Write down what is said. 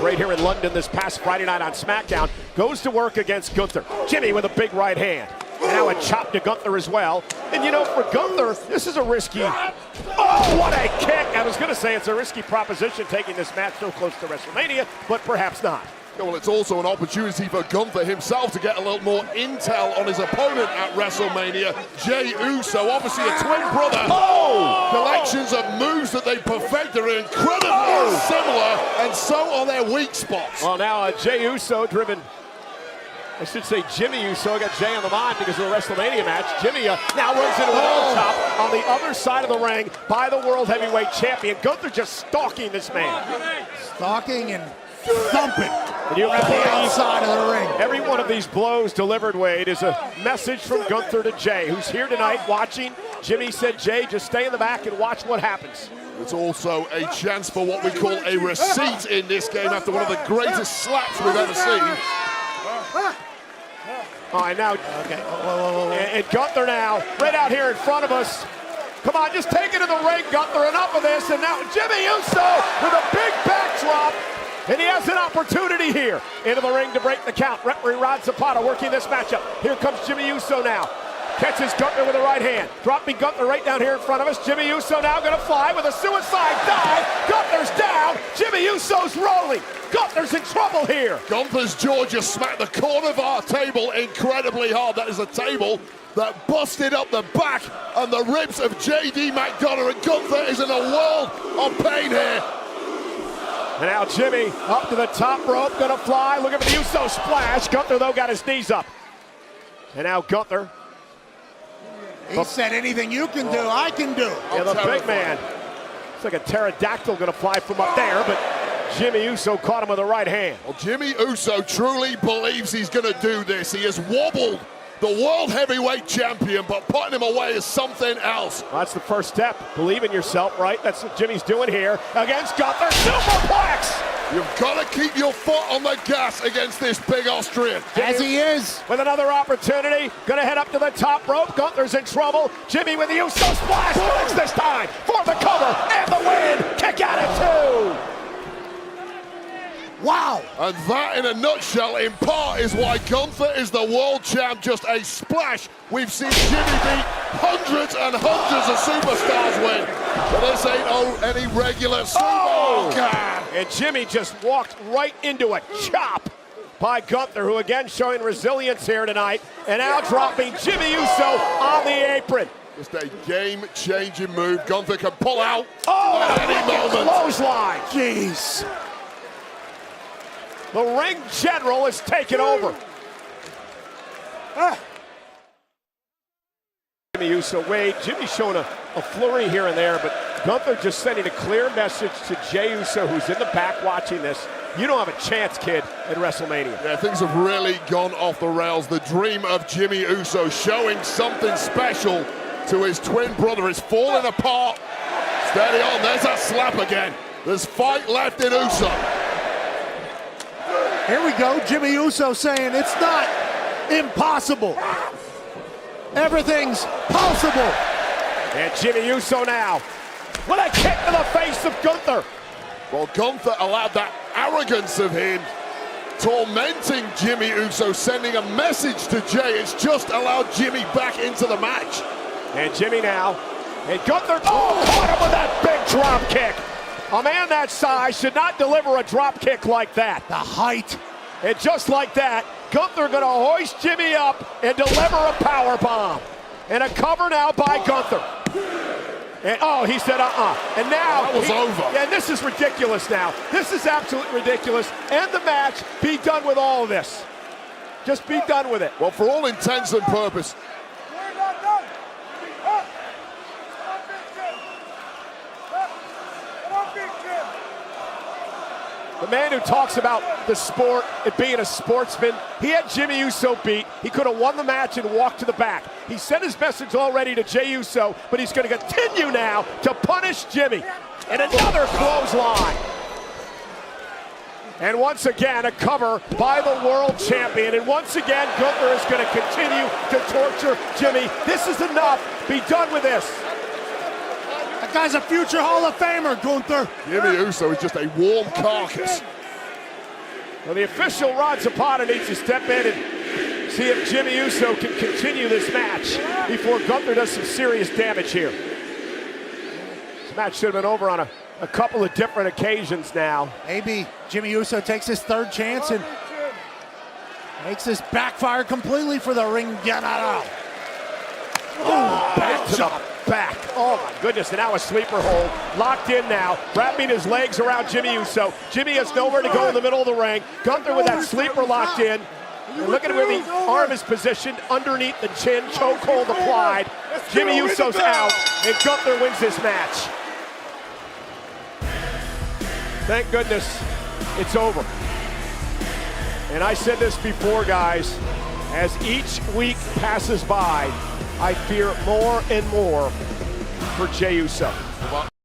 right here in London this past Friday night on SmackDown, goes to work against Gunther. Jimmy with a big right hand. And now a chop to Gunther as well. And you know, for Gunther, this is a risky... Oh, what a kick! I was going to say it's a risky proposition taking this match so close to WrestleMania, but perhaps not. Yeah, well, it's also an opportunity for Gunther himself to get a little more intel on his opponent at WrestleMania, Jey Uso, obviously a twin brother. Oh! Collections of moves that they perfected are incredibly similar, and so are their weak spots. Well, now Jey Uso driven... I should say Jimmy Uso. I got Jey on the mind because of the WrestleMania match. Jimmy now runs into an top on the other side of the ring by the World Heavyweight Champion. Gunther just stalking this man. Stalking and thumping at the outside of the ring. Every one of these blows delivered, Wade, is a message from Gunther to Jey, who's here tonight watching. Jimmy said, Jey, just stay in the back and watch what happens. It's also a chance for what we call a receipt in this game after one of the greatest slaps we've ever seen. All right, now, and Gunther now, right out here in front of us. Come on, just take it to the ring, Gunther, enough of this. And now Jimmy Uso with a big backdrop. And he has an opportunity here into the ring to break the count. Referee Rod Zapata working this matchup. Here comes Jimmy Uso now. Catches Gunther with the right hand. Dropping Gunther right down here in front of us. Jimmy Uso now going to fly with a suicide dive. Gunther's down. Jimmy Uso's rolling. Gunther's in trouble here. Gunther's jaw just smacked the corner of our table incredibly hard. That is a table that busted up the back and the ribs of J.D. McDonough. And Gunther is in a world of pain here. And now Jimmy up to the top rope, gonna fly. Look at the Uso splash. Gunther, though, got his knees up. And now Gunther. He said anything you can do, I can do. Yeah, the big man. It's like a pterodactyl gonna fly from up there, but Jimmy Uso caught him with the right hand. Well, Jimmy Uso truly believes he's gonna do this. He has wobbled the World Heavyweight Champion, but putting him away is something else. Well, that's the first step. Believe in yourself, right? That's what Jimmy's doing here against Gunther. Superplex! You've got to keep your foot on the gas against this big Austrian. As he is. With another opportunity. Gonna head up to the top rope. Gunther's in trouble. Jimmy with the Uso splash. Flicks this time for the cover and the win. Kick out at 2. Wow. And that, in a nutshell, in part, is why Gunther is the world champ. Just a splash. We've seen Jimmy beat hundreds and hundreds of superstars win. But this ain't any regular super. Oh, God. And Jimmy just walked right into a chop by Gunther, who again showing resilience here tonight. And now dropping Jimmy Uso on the apron. Just a game-changing move. Gunther can pull out at any moment. Clothesline. Jeez. The ring general is taking over. Jimmy Uso, Wade, Jimmy's showing a flurry here and there, but Gunther just sending a clear message to Jey Uso, who's in the back watching this. You don't have a chance, kid, at WrestleMania. Yeah, things have really gone off the rails. The dream of Jimmy Uso showing something special to his twin brother is falling apart. Steady on, there's that slap again. There's fight left in Uso. Here we go, Jimmy Uso saying it's not impossible. Everything's possible. And Jimmy Uso now with a kick to the face of Gunther. Well, Gunther allowed that arrogance of him tormenting Jimmy Uso, sending a message to Jey. It's just allowed Jimmy back into the match. And Jimmy now, and Gunther, caught him with that big drop kick. A man that size should not deliver a drop kick like that. The height. And just like that, Gunther gonna hoist Jimmy up and deliver a power bomb. And a cover now by Gunther. And he said And now that was over. Yeah, this is ridiculous now. This is absolutely ridiculous. End the match. Be done with all of this. Just be done with it. Well, for all intents and purposes. The man who talks about the sport, it being a sportsman, he had Jimmy Uso beat. He could have won the match and walked to the back. He sent his message already to Jey Uso, but he's going to continue now to punish Jimmy. And another clothesline. And once again, a cover by the world champion. And once again, Gunther is going to continue to torture Jimmy. This is enough. Be done with this. That guy's a future Hall of Famer, Gunther. Jimmy Uso is just a warm carcass. Well, the official Rod Zapata needs to step in and see if Jimmy Uso can continue this match before Gunther does some serious damage here. This match should have been over on a couple of different occasions now. Maybe Jimmy Uso takes his third chance and makes this backfire completely for the ring general. Oh, back to the back. Oh my goodness, and now a sleeper hold. Locked in now, wrapping his legs around Jimmy Uso. Jimmy has nowhere to go in the middle of the ring. Gunther with that sleeper locked in. And look at where the arm is positioned underneath the chin, chokehold applied. Jimmy Uso's out, and Gunther wins this match. Thank goodness it's over. And I said this before, guys, as each week passes by, I fear more and more for Jey Uso.